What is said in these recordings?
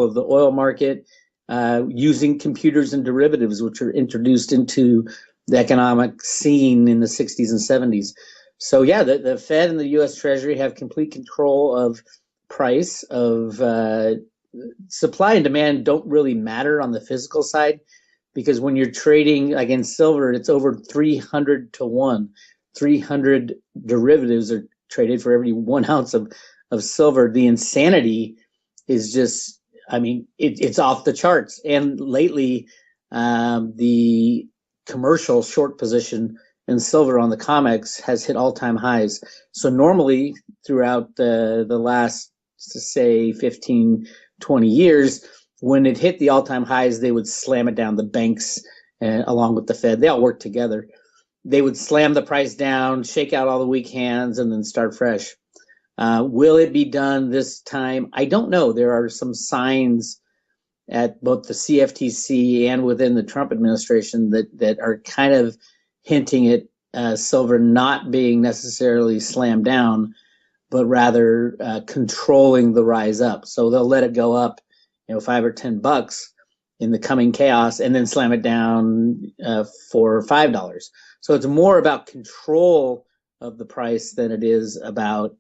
of the oil market using computers and derivatives, which were introduced into the economic scene in the 60s and 70s. So yeah, the Fed and the U.S. Treasury have complete control of price, of supply and demand don't really matter on the physical side, because when you're trading against silver, it's over 300 to 1. 300 derivatives are traded for every 1 ounce of silver. The insanity is just, I mean, it's off the charts. And lately, the commercial short position in silver on the COMEX has hit all-time highs. So normally throughout the last, say, 15, 20 years, when it hit the all-time highs, they would slam it down. The banks, along with the Fed, they all work together. They would slam the price down, shake out all the weak hands, and then start fresh. Will it be done this time? I don't know. There are some signs at both the CFTC and within the Trump administration that are kind of hinting at silver not being necessarily slammed down, but rather controlling the rise up. So they'll let it go up, $5 or $10 in the coming chaos, and then slam it down for $5. So it's more about control of the price than it is about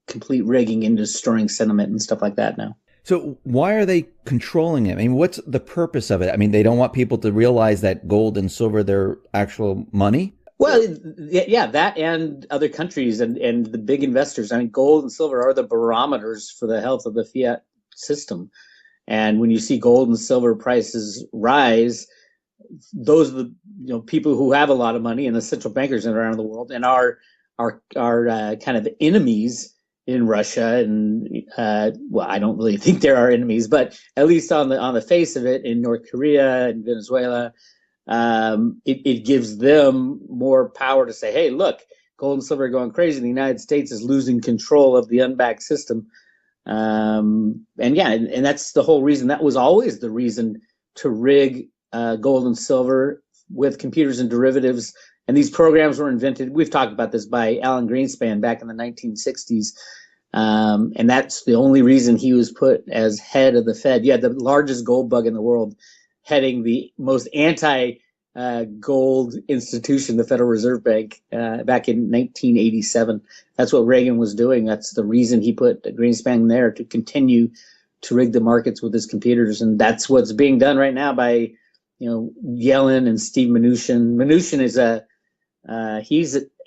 complete rigging and destroying sentiment and stuff like that now. So why are they controlling it? I mean, what's the purpose of it? I mean, they don't want people to realize that gold and silver, they're actual money? Well, yeah, that and other countries and the big investors. I mean, gold and silver are the barometers for the health of the fiat system. And when you see gold and silver prices rise, those are the people who have a lot of money and the central bankers around the world and are kind of enemies in Russia. And well, I don't really think there are enemies, but at least on the face of it, in North Korea and Venezuela, it gives them more power to say, hey, look, gold and silver are going crazy. The United States is losing control of the unbacked system. And that's the whole reason. That was always the reason to rig gold and silver with computers and derivatives. And these programs were invented, we've talked about this, by Alan Greenspan back in the 1960s. And that's the only reason he was put as head of the Fed. You had the largest gold bug in the world heading the most anti-gold institution, the Federal Reserve Bank, back in 1987. That's what Reagan was doing. That's the reason he put Greenspan there, to continue to rig the markets with his computers. And that's what's being done right now by, Yellen and Steve Mnuchin. Mnuchin is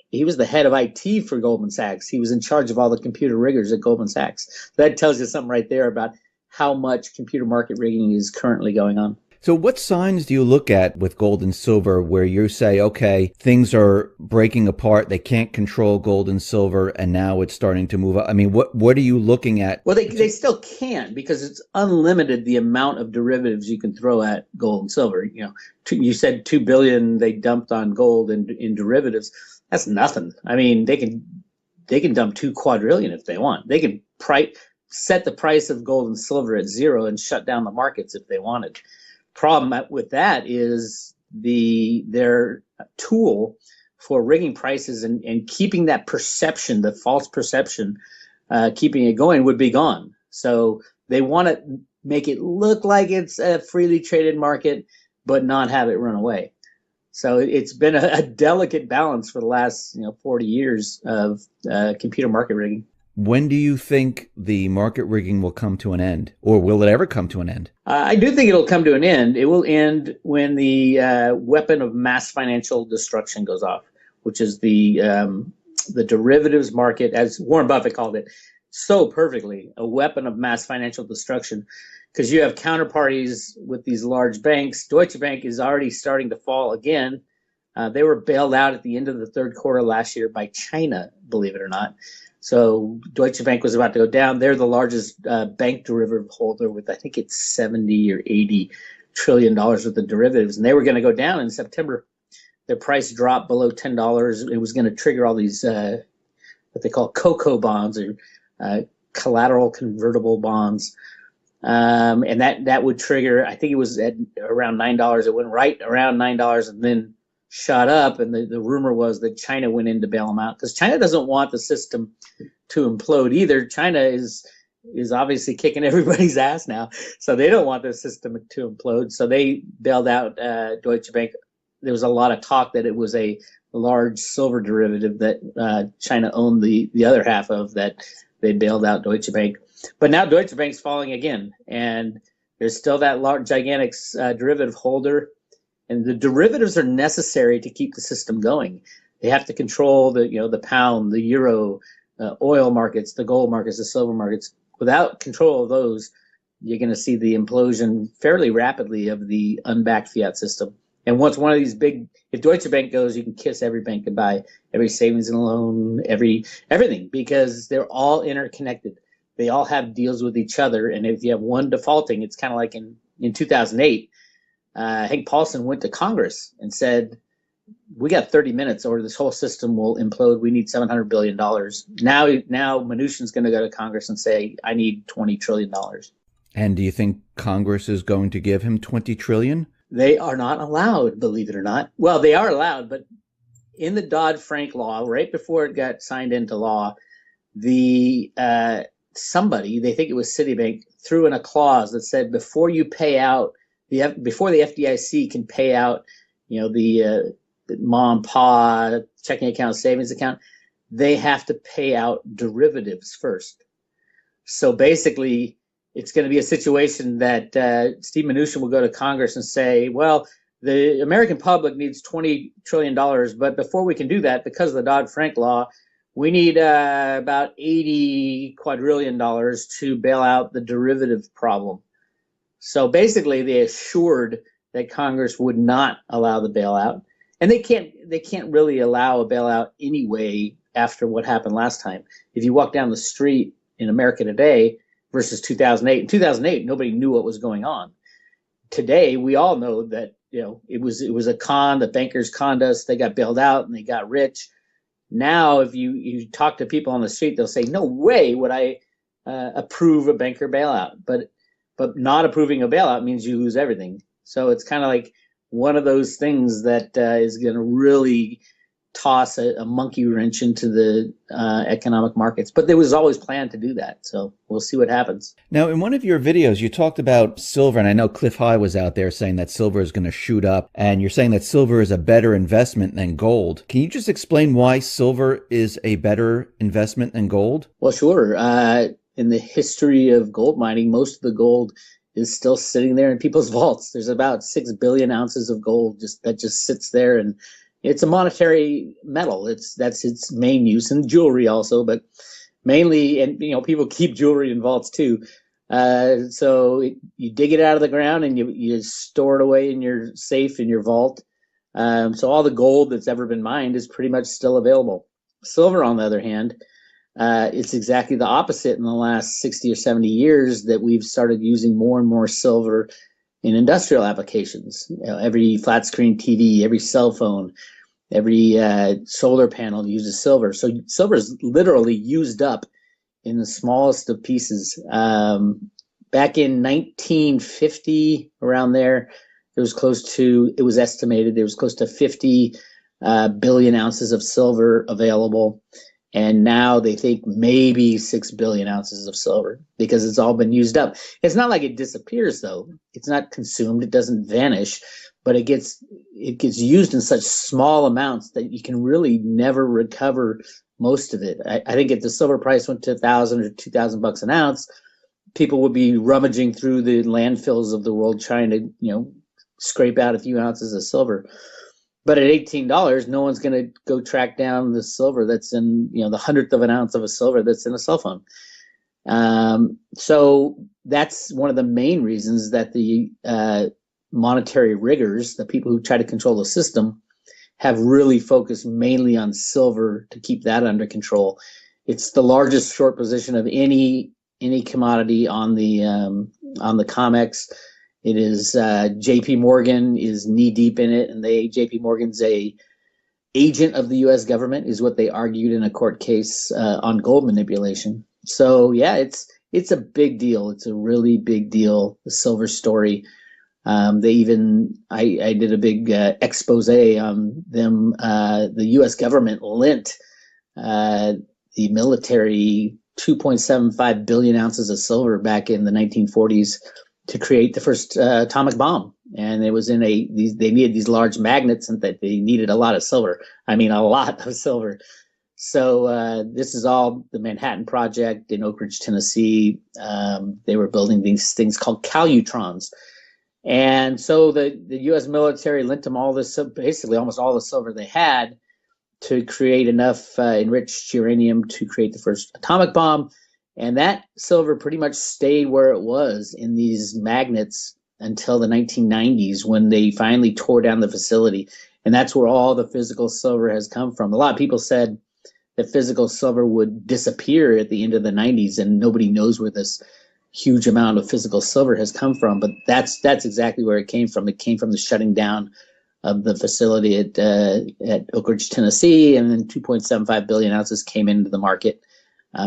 he was the head of IT for Goldman Sachs. He was in charge of all the computer riggers at Goldman Sachs. That tells you something right there about how much computer market rigging is currently going on. So what signs do you look at with gold and silver where you say, okay, things are breaking apart, they can't control gold and silver, and now it's starting to move up? I mean, what are you looking at? Well, they still can, because it's unlimited the amount of derivatives you can throw at gold and silver. You said $2 billion they dumped on gold in derivatives. That's nothing. I mean, they can dump 2 quadrillion if they want. They can set the price of gold and silver at zero and shut down the markets if they wanted. Problem with that is their tool for rigging prices and keeping that perception, the false perception, keeping it going, would be gone. So they want to make it look like it's a freely traded market, but not have it run away. So it's been a delicate balance for the last 40 years of computer market rigging. When do you think the market rigging will come to an end, or will it ever come to an end? I do think it'll come to an end. It will end when the weapon of mass financial destruction goes off, which is the derivatives market, as Warren Buffett called it so perfectly, a weapon of mass financial destruction, because you have counterparties with these large banks. Deutsche Bank is already starting to fall again. They were bailed out at the end of the third quarter last year by China, believe it or not. So Deutsche Bank was about to go down. They're the largest bank derivative holder with, I think it's 70 or 80 trillion dollars worth of derivatives. And they were going to go down in September. Their price dropped below $10. It was going to trigger all these, what they call COCO bonds, or collateral convertible bonds. And that would trigger, I think it was at around $9. It went right around $9 and then shot up. And the rumor was that China went in to bail them out, because China doesn't want the system to implode either. China is is obviously kicking everybody's ass now. So they don't want the system to implode. So they bailed out Deutsche Bank. There was a lot of talk that it was a large silver derivative that China owned the other half of, that they bailed out Deutsche Bank. But now Deutsche Bank's falling again, and there's still that large, gigantic derivative holder. And the derivatives are necessary to keep the system going. They have to control the pound, the euro, oil markets, the gold markets, the silver markets. Without control of those, you're going to see the implosion fairly rapidly of the unbacked fiat system. And once one of these if Deutsche Bank goes, you can kiss every bank goodbye, every savings and loan, everything, because they're all interconnected. They all have deals with each other. And if you have one defaulting, it's kind of like in 2008, Hank Paulson went to Congress and said, we got 30 minutes or this whole system will implode. We need $700 billion. Now Mnuchin's going to go to Congress and say, I need $20 trillion. And do you think Congress is going to give him $20 trillion? They are not allowed, believe it or not. Well, they are allowed, but in the Dodd-Frank law, right before it got signed into law, somebody, they think it was Citibank, threw in a clause that said before you pay out, before the FDIC can pay out, the mom, pa, checking account, savings account, they have to pay out derivatives first. So basically, it's going to be a situation that Steve Mnuchin will go to Congress and say, well, the American public needs $20 trillion, but before we can do that, because of the Dodd-Frank law, we need about $80 quadrillion to bail out the derivative problem. So basically, they assured that Congress would not allow the bailout. And they can't really allow a bailout anyway after what happened last time. If you walk down the street in America today versus 2008, in 2008, nobody knew what was going on. Today, we all know that it was a con. The bankers conned us. They got bailed out and they got rich. Now, if you talk to people on the street, they'll say, "No way would I approve a banker bailout." But not approving a bailout means you lose everything. So it's kind of like one of those things that is going to really toss a monkey wrench into the economic markets. But there was always planned to do that. So we'll see what happens. Now, in one of your videos, you talked about silver, and I know Cliff High was out there saying that silver is going to shoot up, and you're saying that silver is a better investment than gold. Can you just explain why silver is a better investment than gold? Well, sure. In the history of gold mining, most of the gold is still sitting there in people's vaults. There's about 6 billion ounces of gold that just sits there, and it's a monetary metal. That's its main use, and jewelry also, but mainly, and people keep jewelry in vaults too. So you dig it out of the ground and you store it away in your safe in your vault. So all the gold that's ever been mined is pretty much still available. Silver, on the other hand, it's exactly the opposite in the last 60 or 70 years that we've started using more and more silver in industrial applications. Every flat screen TV, every cell phone, every solar panel uses silver. So silver is literally used up in the smallest of pieces. Back in 1950, around there, it was estimated there was close to 50 billion ounces of silver available. And now they think maybe 6 billion ounces of silver because it's all been used up. It's not like it disappears, though. It's not consumed. It doesn't vanish, but it gets used in such small amounts that you can really never recover most of it. I think if the silver price went to $1,000 or $2,000 an ounce, people would be rummaging through the landfills of the world trying to, scrape out a few ounces of silver. But at $18, no one's going to go track down the silver that's in, the 100th of an ounce of a silver that's in a cell phone. So that's one of the main reasons that the monetary riggers, the people who try to control the system, have really focused mainly on silver to keep that under control. It's the largest short position of any commodity on the COMEX. It is J.P. Morgan is knee deep in it, and J.P. Morgan's a agent of the U.S. government, is what they argued in a court case on gold manipulation. So yeah, it's a big deal. It's a really big deal. The silver story. I did a big expose on them. The U.S. government lent the military 2.75 billion ounces of silver back in the 1940s to create the first atomic bomb. And it was they needed these large magnets, and that they needed a lot of silver. I mean, a lot of silver. So this is all the Manhattan Project in Oak Ridge, Tennessee. They were building these things called calutrons. And so the U.S. military lent them all this, basically almost all the silver they had, to create enough enriched uranium to create the first atomic bomb. And that silver pretty much stayed where it was in these magnets until the 1990s, when they finally tore down the facility. And that's where all the physical silver has come from. A lot of people said that physical silver would disappear at the end of the 90s, and nobody knows where this huge amount of physical silver has come from. But that's exactly where it came from. It came from the shutting down of the facility at Oak Ridge, Tennessee, and then 2.75 billion ounces came into the market.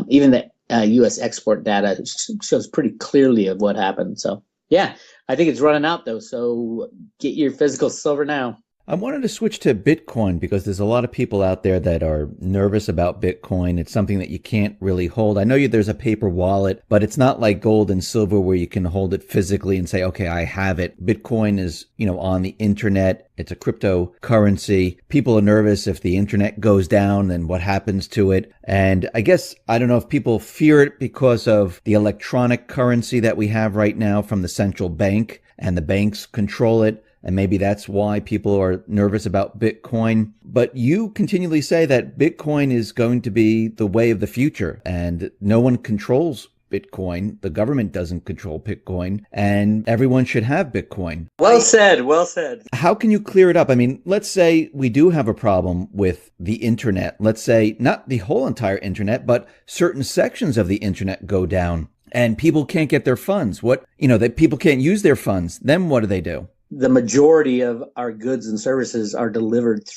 Even the U.S. export data shows pretty clearly of what happened. So, yeah, I think it's running out, though. So get your physical silver now. I wanted to switch to Bitcoin because there's a lot of people out there that are nervous about Bitcoin. It's something that you can't really hold. I know there's a paper wallet, but it's not like gold and silver where you can hold it physically and say, okay, I have it. Bitcoin is, on the internet. It's a cryptocurrency. People are nervous if the internet goes down, then what happens to it? And I guess, I don't know if people fear it because of the electronic currency that we have right now from the central bank, and the banks control it. And maybe that's why people are nervous about Bitcoin. But you continually say that Bitcoin is going to be the way of the future, and no one controls Bitcoin. The government doesn't control Bitcoin, and everyone should have Bitcoin. Well said. Well said. How can you clear it up? I mean, let's say we do have a problem with the internet. Let's say not the whole entire internet, but certain sections of the internet go down and people can't get their funds. That people can't use their funds. Then what do they do? The majority of our goods and services are delivered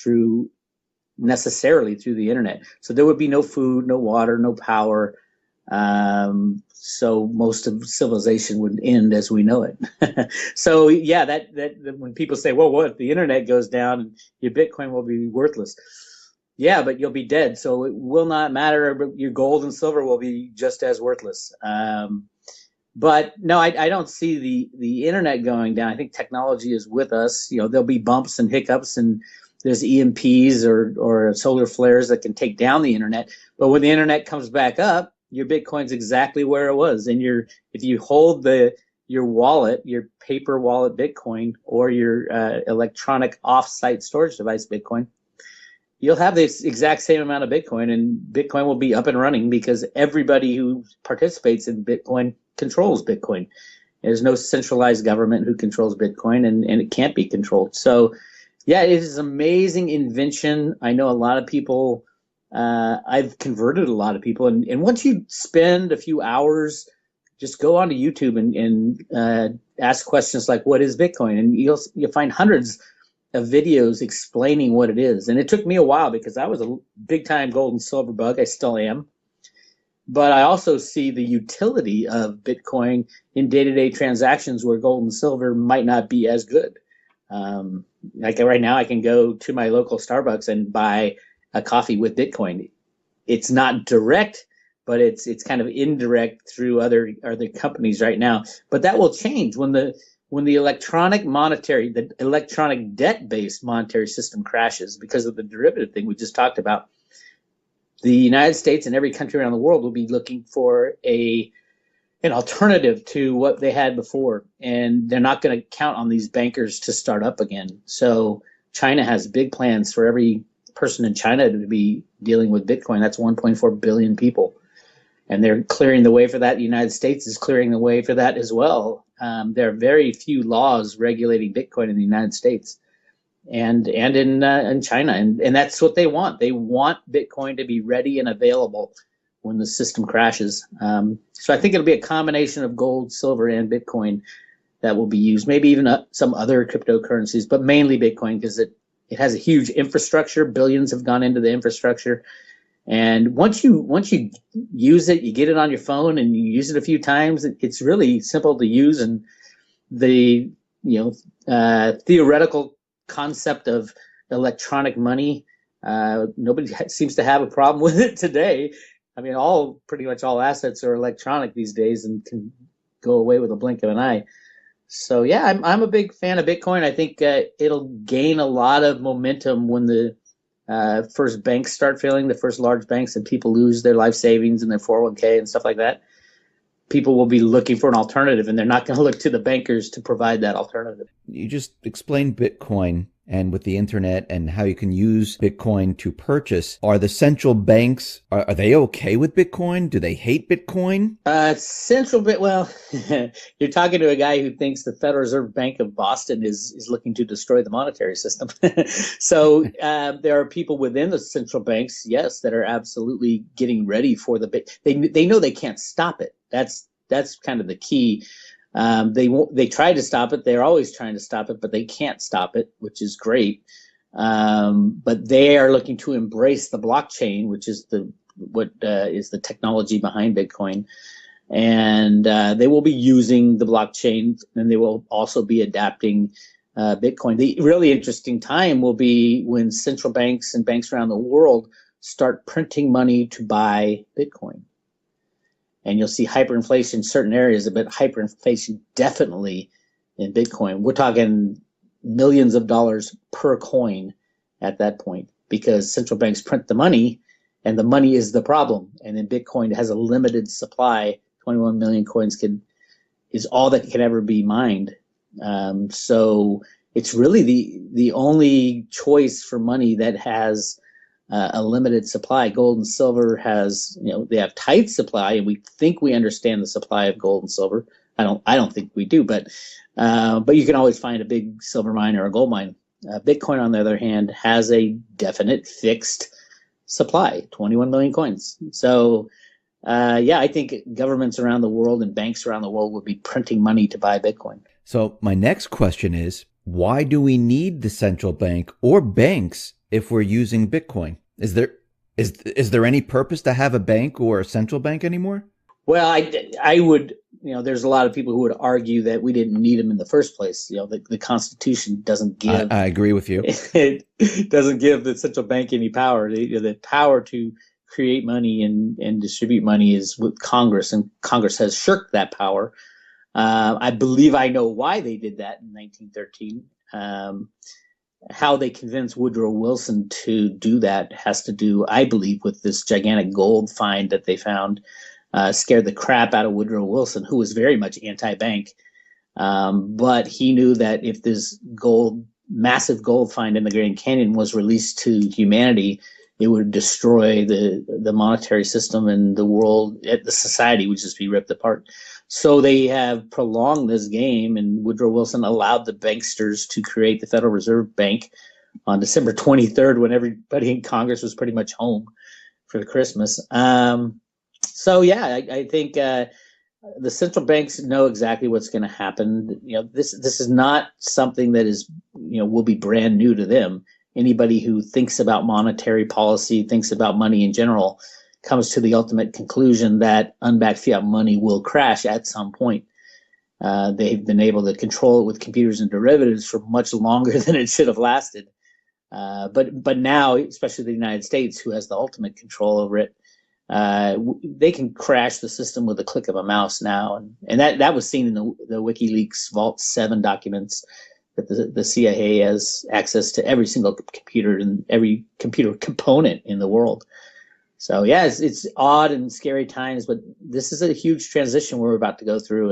necessarily through the internet. So there would be no food, no water, no power. So most of civilization would end as we know it. So yeah, that when people say, well, what if the internet goes down and your Bitcoin will be worthless? Yeah, but you'll be dead. So it will not matter. Your gold and silver will be just as worthless. But no, I don't see the internet going down. I think technology is with us. There'll be bumps and hiccups, and there's EMPs or solar flares that can take down the internet. But when the internet comes back up, your Bitcoin's exactly where it was. And if you hold your wallet, your paper wallet Bitcoin, or your electronic off-site storage device Bitcoin, you'll have the exact same amount of Bitcoin, and Bitcoin will be up and running because everybody who participates in Bitcoin controls Bitcoin. There's no centralized government who controls Bitcoin, and it can't be controlled. So, yeah, it is an amazing invention. I know a lot of people, I've converted a lot of people. And once you spend a few hours, just go onto YouTube and ask questions like, what is Bitcoin? And you'll find hundreds of videos explaining what it is. And it took me a while because I was a big time gold and silver bug. I still am. But I also see the utility of Bitcoin in day-to-day transactions where gold and silver might not be as good. Like right now, I can go to my local Starbucks and buy a coffee with Bitcoin. It's not direct, but it's kind of indirect through other companies right now. But that will change when the electronic debt-based monetary system crashes because of the derivative thing we just talked about. The United States and every country around the world will be looking for an alternative to what they had before, and they're not going to count on these bankers to start up again. So China has big plans for every person in China to be dealing with Bitcoin. That's 1.4 billion people, and they're clearing the way for that. The United States is clearing the way for that as well. There are very few laws regulating Bitcoin in the United States and in China, and that's what they want. They want Bitcoin to be ready and available when the system crashes. So I think it'll be a combination of gold, silver, and Bitcoin that will be used. Maybe even some other cryptocurrencies, but mainly Bitcoin because it has a huge infrastructure. Billions have gone into the infrastructure, and once you use it, you get it on your phone and you use it a few times. It's really simple to use, and the theoretical concept of electronic money, nobody seems to have a problem with it today. I mean, all pretty much all assets are electronic these days and can go away with a blink of an eye. So yeah, I'm a big fan of Bitcoin. I think it'll gain a lot of momentum when the first banks start failing, the first large banks, and people lose their life savings and their 401k and stuff like that. People will be looking for an alternative, and they're not going to look to the bankers to provide that alternative. You just explained Bitcoin and with the internet and how you can use Bitcoin to purchase. Are the central banks, are they okay with Bitcoin? Do they hate Bitcoin? Well, you're talking to a guy who thinks the Federal Reserve Bank of Boston is looking to destroy the monetary system. So there are people within the central banks, yes, that are absolutely getting ready for they know they can't stop it. That's kind of the key. They try to stop it. They're always trying to stop it, but they can't stop it, which is great. But they are looking to embrace the blockchain, which is the technology behind Bitcoin, and they will be using the blockchain, and they will also be adapting Bitcoin. The really interesting time will be when central banks and banks around the world start printing money to buy Bitcoin. And you'll see hyperinflation in certain areas, but hyperinflation definitely in Bitcoin. We're talking millions of dollars per coin at that point, because central banks print the money, and the money is the problem. And then Bitcoin has a limited supply. 21 million coins is all that can ever be mined. So it's really the only choice for money that has a limited supply. Gold and silver they have tight supply, and we think we understand the supply of gold and silver. I don't think we do, but you can always find a big silver mine or a gold mine. Bitcoin, on the other hand, has a definite fixed supply, 21 million coins. So I think governments around the world and banks around the world will be printing money to buy Bitcoin. So my next question is, why do we need the central bank or banks if we're using Bitcoin? Is there any purpose to have a bank or a central bank anymore? Well, I would, there's a lot of people who would argue that we didn't need them in the first place. The Constitution doesn't give. I agree with you. It doesn't give the central bank any power. The power to create money and distribute money is with Congress, and Congress has shirked that power. I believe I know why they did that in 1913. How they convinced Woodrow Wilson to do that has to do, I believe, with this gigantic gold find that they found. Scared the crap out of Woodrow Wilson, who was very much anti-bank. But he knew that if this massive gold find in the Grand Canyon was released to humanity, it would destroy the monetary system, and the world, the society would just be ripped apart. So they have prolonged this game, and Woodrow Wilson allowed the banksters to create the Federal Reserve Bank on December 23rd, when everybody in Congress was pretty much home for Christmas. I think the central banks know exactly what's going to happen. This is not something that will be brand new to them. Anybody who thinks about monetary policy, thinks about money in general, comes to the ultimate conclusion that unbacked fiat money will crash at some point. They've been able to control it with computers and derivatives for much longer than it should have lasted. But now, especially the United States, who has the ultimate control over it, they can crash the system with a click of a mouse now. And that was seen in the WikiLeaks Vault 7 documents, that the CIA has access to every single computer and every computer component in the world. So yeah, it's odd and scary times, but this is a huge transition we're about to go through,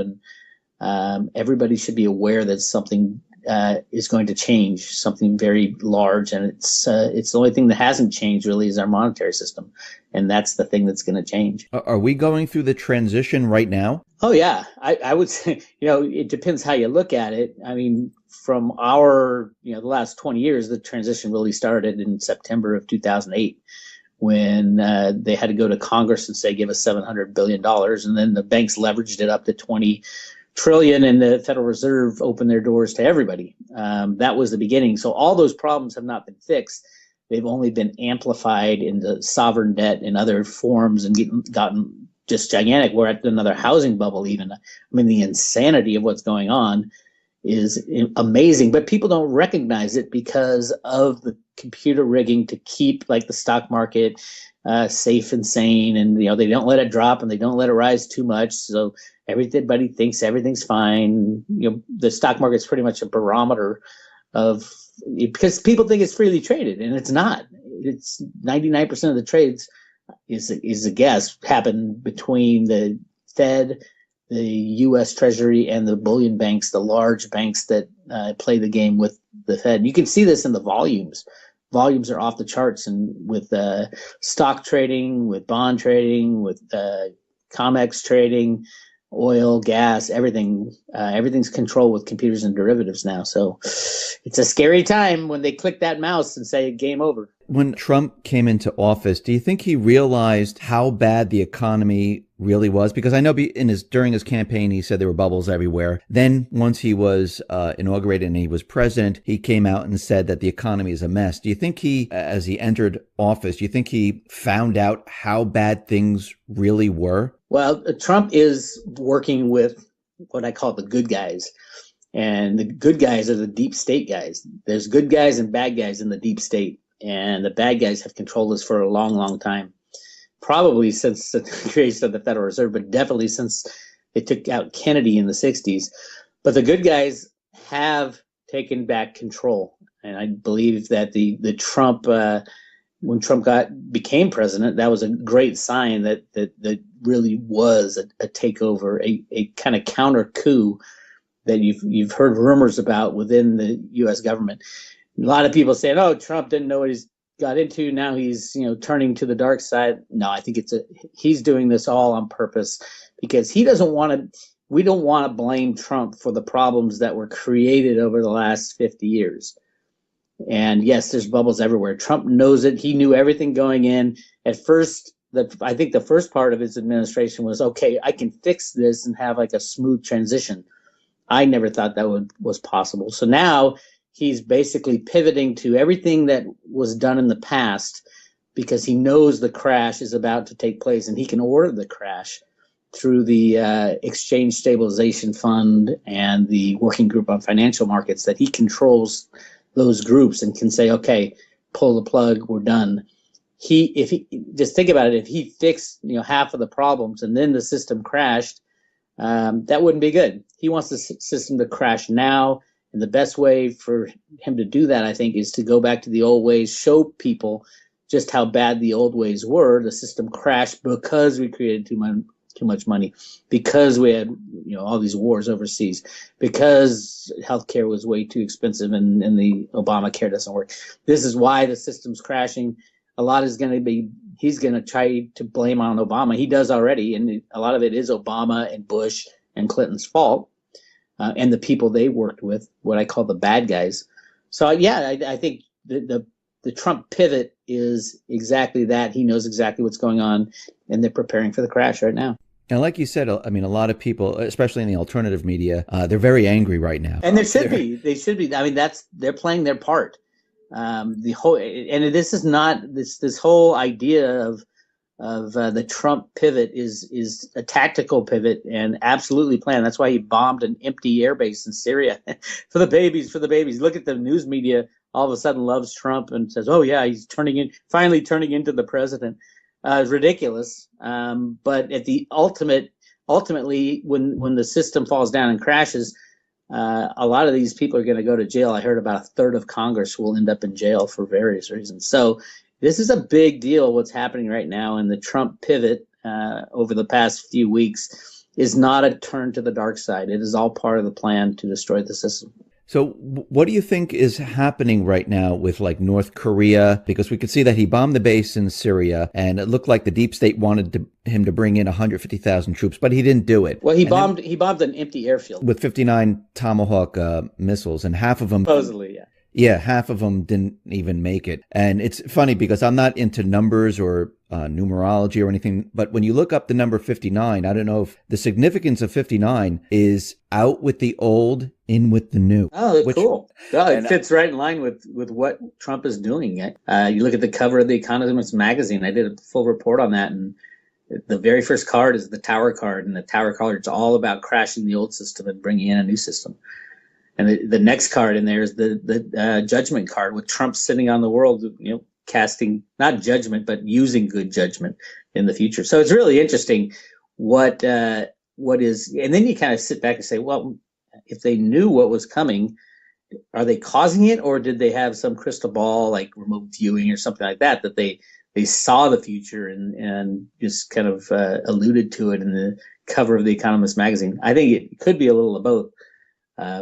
and everybody should be aware that something is going to change, something very large, and it's the only thing that hasn't changed really is our monetary system, and that's the thing that's going to change. Are we going through the transition right now? Oh yeah, I would say, it depends how you look at it. I mean, from the last 20 years, the transition really started in September of 2008. When they had to go to Congress and say, give us $700 billion. And then the banks leveraged it up to 20 trillion, and the Federal Reserve opened their doors to everybody. That was the beginning. So all those problems have not been fixed. They've only been amplified into sovereign debt and other forms, and gotten just gigantic. We're at another housing bubble even. I mean, the insanity of what's going on amazing, but people don't recognize it because of the computer rigging to keep like the stock market safe and sane, and they don't let it drop and they don't let it rise too much, so everybody thinks everything's fine. The stock market's pretty much a barometer of, because people think it's freely traded, and it's not. It's 99% of the trades is a guess happen between the Fed, the U.S. Treasury, and the bullion banks, the large banks that play the game with the Fed. You can see this in the volumes. Volumes are off the charts, and with stock trading, with bond trading, with COMEX trading, oil, gas, everything. Everything's controlled with computers and derivatives now. So it's a scary time when they click that mouse and say game over. When Trump came into office, do you think he realized how bad the economy really was? Because I know during his campaign, he said there were bubbles everywhere. Then once he was inaugurated and he was president, he came out and said that the economy is a mess. Do you think as he entered office, do you think he found out how bad things really were? Well, Trump is working with what I call the good guys. And the good guys are the deep state guys. There's good guys and bad guys in the deep state. And the bad guys have controlled us for a long, long time. Probably since the creation of the Federal Reserve, but definitely since they took out Kennedy in the 60s. But the good guys have taken back control. And I believe that the Trump, when Trump became president, that was a great sign that really was a takeover, a kind of counter coup that you've heard rumors about within the U.S. government. A lot of people saying, "Oh, Trump didn't know what he's got into. Now he's turning to the dark side." No, I think he's doing this all on purpose because he doesn't want to. We don't want to blame Trump for the problems that were created over the last 50 years. And yes, there's bubbles everywhere. Trump knows it. He knew everything going in. At first, I think the first part of his administration was, okay, I can fix this and have like a smooth transition. I never thought that was possible. So now he's basically pivoting to everything that was done in the past because he knows the crash is about to take place, and he can order the crash through the Exchange Stabilization Fund and the Working Group on Financial Markets, that he controls those groups and can say, okay, pull the plug, we're done. If he just think about it, if he fixed half of the problems and then the system crashed, that wouldn't be good. He wants the system to crash now. And the best way for him to do that, I think, is to go back to the old ways, show people just how bad the old ways were. The system crashed because we created too much money, because we had all these wars overseas, because healthcare was way too expensive and the Obamacare doesn't work. This is why the system's crashing. A lot is going to be, he's going to try to blame on Obama. He does already, and a lot of it is Obama and Bush and Clinton's fault. And the people they worked with, what I call the bad guys. So yeah, I think the Trump pivot is exactly that. He knows exactly what's going on, and they're preparing for the crash right now. And like you said, I mean, a lot of people, especially in the alternative media, they're very angry right now. And they should be. They should be. I mean, they're playing their part. This is not this whole idea of the Trump pivot is a tactical pivot and absolutely planned. That's why he bombed an empty airbase in Syria for the babies. Look at the news media. All of a sudden loves Trump and says, "Oh yeah, he's finally turning into the president." It's ridiculous. But at the ultimately, when the system falls down and crashes, a lot of these people are going to go to jail. I heard about a third of Congress will end up in jail for various reasons. So this is a big deal, what's happening right now. And the Trump pivot over the past few weeks is not a turn to the dark side. It is all part of the plan to destroy the system. So what do you think is happening right now with like North Korea? Because we could see that he bombed the base in Syria, and it looked like the deep state wanted him to bring in 150,000 troops, but he didn't do it. Well, he bombed an empty airfield with 59 Tomahawk missiles, and half of them supposedly, yeah. Yeah, half of them didn't even make it. And it's funny because I'm not into numbers or numerology or anything, but when you look up the number 59, I don't know if the significance of 59 is out with the old, in with the new. Oh, cool. Well, it fits right in line with what Trump is doing. You look at the cover of The Economist magazine. I did a full report on that, and the very first card is the Tower card, and the Tower card is all about crashing the old system and bringing in a new system. And the next card in there is the judgment card with Trump sitting on the world, casting not judgment but using good judgment in the future. So it's really interesting what is, and then you kind of sit back and say, well, if they knew what was coming, are they causing it, or did they have some crystal ball like remote viewing or something like that they saw the future and just kind of alluded to it in the cover of the Economist magazine? I think it could be a little of both.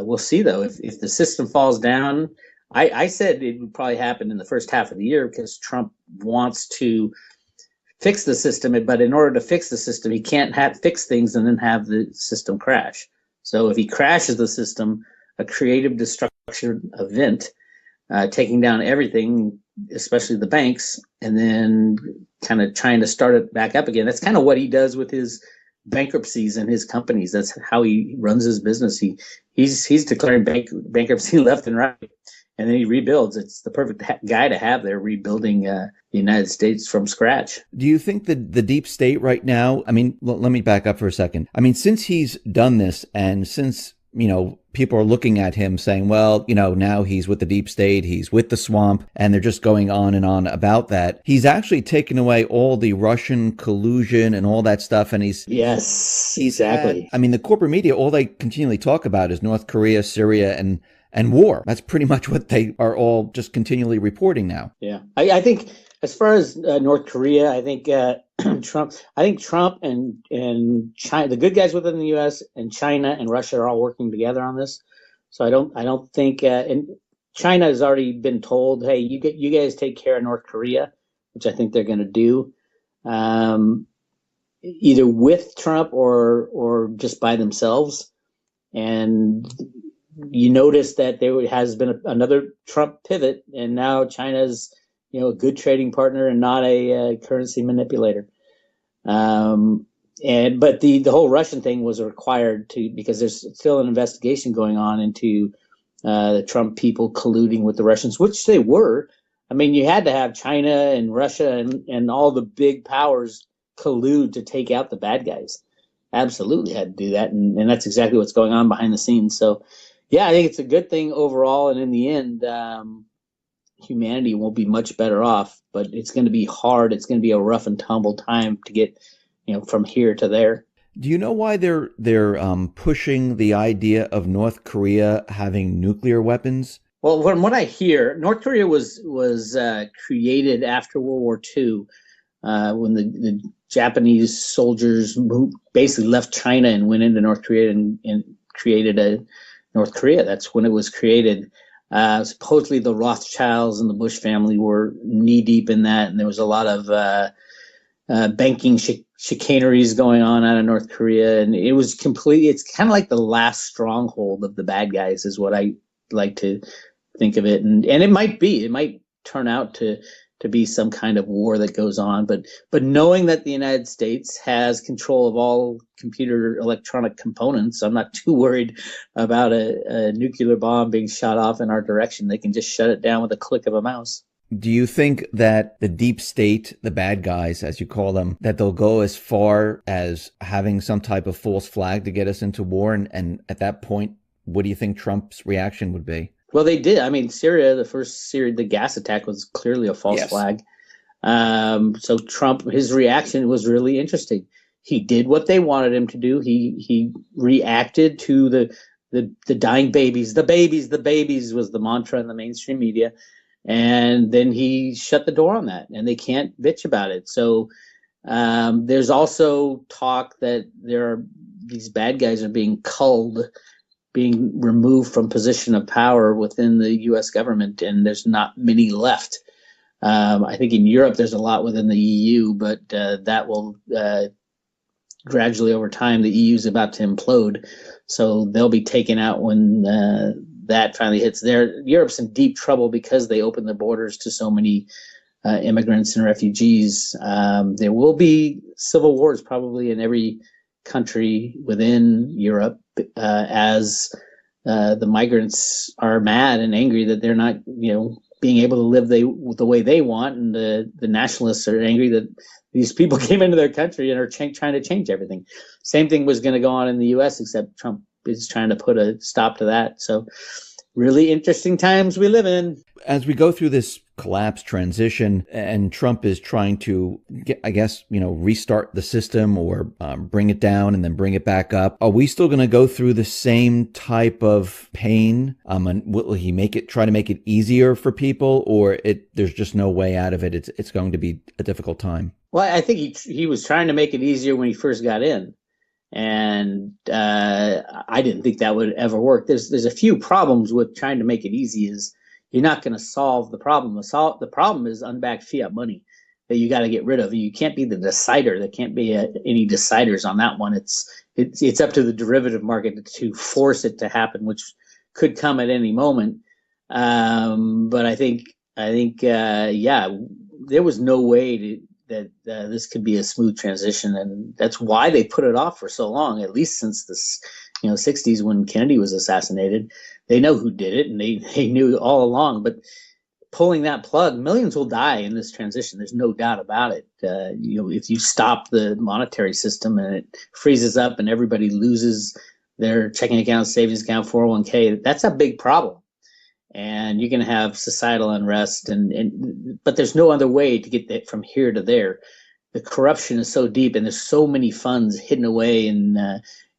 We'll see, though. If the system falls down, I said it would probably happen in the first half of the year because Trump wants to fix the system, but in order to fix the system, he can't fix things and then have the system crash. So if he crashes the system, a creative destruction event, taking down everything, especially the banks, and then kind of trying to start it back up again. That's kind of what he does with his bankruptcies and his companies. That's how he runs his business. He's declaring bankruptcy left and right, and then he rebuilds. It's the perfect guy to have there, rebuilding the United States from scratch. Do you think that the deep state right now, I mean, let me back up for a second. I mean, since he's done this and since, people are looking at him saying, well, now he's with the deep state, he's with the swamp, and they're just going on and on about that. He's actually taken away all the Russian collusion and all that stuff. And Yes, exactly. The corporate media, all they continually talk about is North Korea, Syria, and war. That's pretty much what they are all just continually reporting now. Yeah. I think as far as North Korea, I think Trump and China, the good guys within the U.S. and China and Russia are all working together on this. So I don't think, and China has already been told, hey, you guys take care of North Korea, which I think they're going to do, either with Trump or just by themselves. And you notice that there has been another Trump pivot, and now China's a good trading partner and not a currency manipulator. But the whole Russian thing was required because there's still an investigation going on into the Trump people colluding with the Russians, which they were. I mean, you had to have China and Russia and all the big powers collude to take out the bad guys. Absolutely had to do that, and that's exactly what's going on behind the scenes. So, yeah, I think it's a good thing overall, and in the end, humanity will be much better off, but it's going to be hard. It's going to be a rough and tumble time to get, from here to there. Do you know why they're pushing the idea of North Korea having nuclear weapons? Well, from what I hear, North Korea was created after World War II, when the Japanese soldiers basically left China and went into North Korea and created a North Korea. That's when it was created. Supposedly the Rothschilds and the Bush family were knee deep in that, and there was a lot of banking chicaneries going on out of North Korea, and it's kind of like the last stronghold of the bad guys is what I like to think of it. And it might turn out to be some kind of war that goes on, but knowing that the United States has control of all computer electronic components, I'm not too worried about a nuclear bomb being shot off in our direction. They can just shut it down with a click of a mouse. Do you think that the deep state, the bad guys, as you call them, that they'll go as far as having some type of false flag to get us into war? And at that point, what do you think Trump's reaction would be? Well, they did. I mean, the gas attack was clearly a false flag. So Trump, his reaction was really interesting. He did what they wanted him to do. He reacted to the dying babies. The babies was the mantra in the mainstream media. And then he shut the door on that, and they can't bitch about it. So there's also talk that these bad guys are being culled, being removed from position of power within the U.S. government, and there's not many left. I think in Europe there's a lot within the EU, but that will gradually over time. The EU is about to implode, so they'll be taken out when that finally hits there. Europe's in deep trouble because they opened the borders to so many immigrants and refugees. There will be civil wars probably in every country within Europe as the migrants are mad and angry that they're not, being able to live the way they want, and the nationalists are angry that these people came into their country and are trying to change everything. Same thing was going to go on in the U.S., except Trump is trying to put a stop to that. So really interesting times we live in. As we go through this collapse transition and Trump is trying to I guess, restart the system or bring it down and then bring it back up, are we still going to go through the same type of pain? And will he try to make it easier for people, or there's just no way out of it? It's going to be a difficult time. Well, I think he was trying to make it easier when he first got in. And I didn't think that would ever work. There's a few problems with trying to make it easy. Is you're not going to solve the problem. The problem is unbacked fiat money that you got to get rid of. You can't be the decider. There can't be any deciders on that one. It's up to the derivative market to force it to happen, which could come at any moment. But I think there was no way that this could be a smooth transition, and that's why they put it off for so long, at least since the 60s when Kennedy was assassinated. They know who did it, and they knew all along. But pulling that plug, millions will die in this transition. There's no doubt about it. If you stop the monetary system and it freezes up and everybody loses their checking account, savings account, 401k, that's a big problem. And you can have societal unrest, but there's no other way to get that from here to there. The corruption is so deep, and there's so many funds hidden away in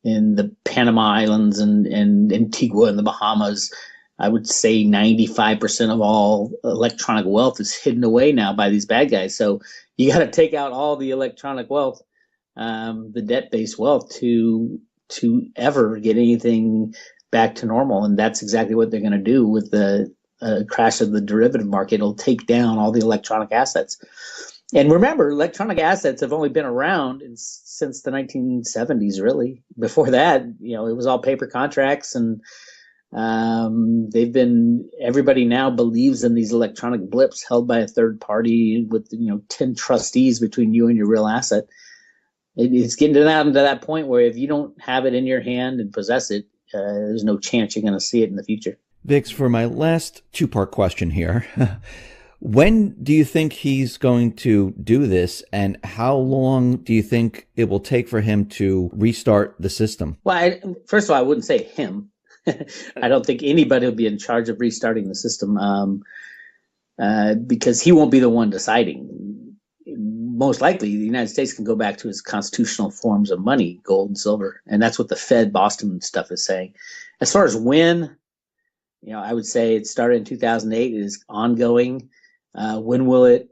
the Panama Islands and Antigua and the Bahamas. I would say 95% of all electronic wealth is hidden away now by these bad guys. So you got to take out all the electronic wealth, the debt-based wealth, to ever get anything back to normal. And that's exactly what they're going to do with the crash of the derivative market. It'll take down all the electronic assets. And remember, electronic assets have only been around since the 1970s, really. Before that, it was all paper contracts, and everybody now believes in these electronic blips held by a third party with 10 trustees between you and your real asset. It's getting to that point where if you don't have it in your hand and possess it, there's no chance you're going to see it in the future. Vix, for my last two-part question here, when do you think he's going to do this, and how long do you think it will take for him to restart the system? Well, first of all, I wouldn't say him. I don't think anybody will be in charge of restarting the system because he won't be the one deciding. Most likely, the United States can go back to its constitutional forms of money, gold and silver, and that's what the Fed, Boston stuff is saying. As far as when, I would say it started in 2008. It is ongoing. When will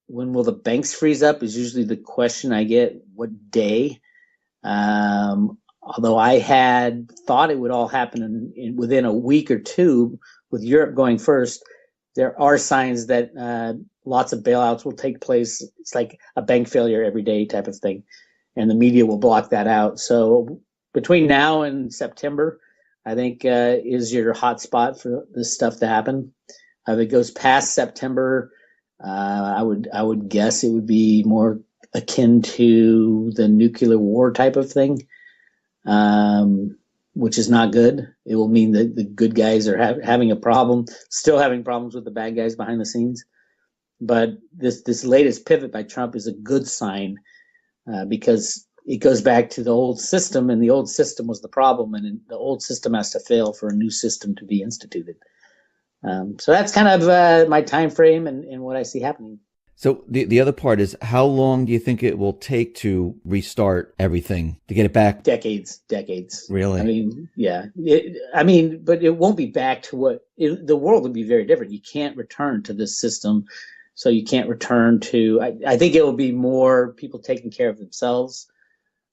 the banks freeze up is usually the question I get. What day? Although I had thought it would all happen within a week or two, with Europe going first, there are signs that lots of bailouts will take place. It's like a bank failure every day type of thing, and the media will block that out. So between now and September, I think is your hot spot for this stuff to happen. If it goes past September, I would guess it would be more akin to the nuclear war type of thing, which is not good. It will mean that the good guys are having a problem, still having problems with the bad guys behind the scenes. But this latest pivot by Trump is a good sign because it goes back to the old system, and the old system was the problem, and the old system has to fail for a new system to be instituted. So that's kind of my time frame and what I see happening. So the other part is, how long do you think it will take to restart everything, to get it back? Decades. Really? I mean, yeah. But it won't be back to the world will be very different. You can't return to this system. So you can't return to, I think it will be more people taking care of themselves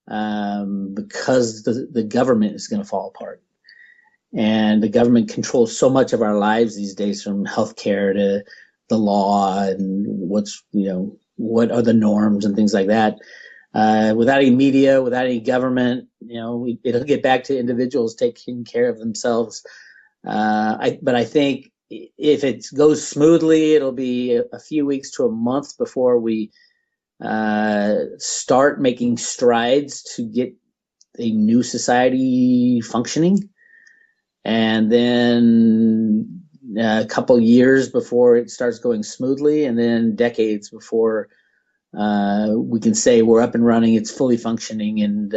because the government is going to fall apart. And the government controls so much of our lives these days, from healthcare to the law and what are the norms and things like that. Without any media, without any government, it'll get back to individuals taking care of themselves. But I think if it goes smoothly, it'll be a few weeks to a month before we start making strides to get a new society functioning. And then a couple years before it starts going smoothly, and then decades before we can say we're up and running, it's fully functioning, and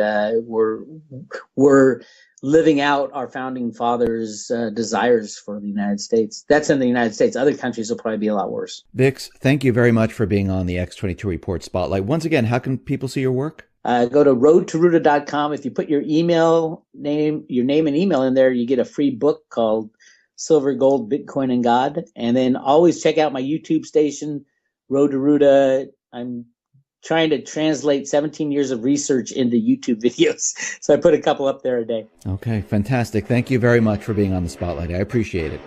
we're living out our founding fathers' desires for the United States. That's in the United States. Other countries will probably be a lot worse. Vix, thank you very much for being on the X22 Report Spotlight. Once again, how can people see your work? Go to roadtoruta.com. If you put your name and email in there, you get a free book called Silver, Gold, Bitcoin, and God. And then always check out my YouTube station, Road to Ruta. I'm trying to translate 17 years of research into YouTube videos. So I put a couple up there a day. Okay, fantastic. Thank you very much for being on the Spotlight. I appreciate it.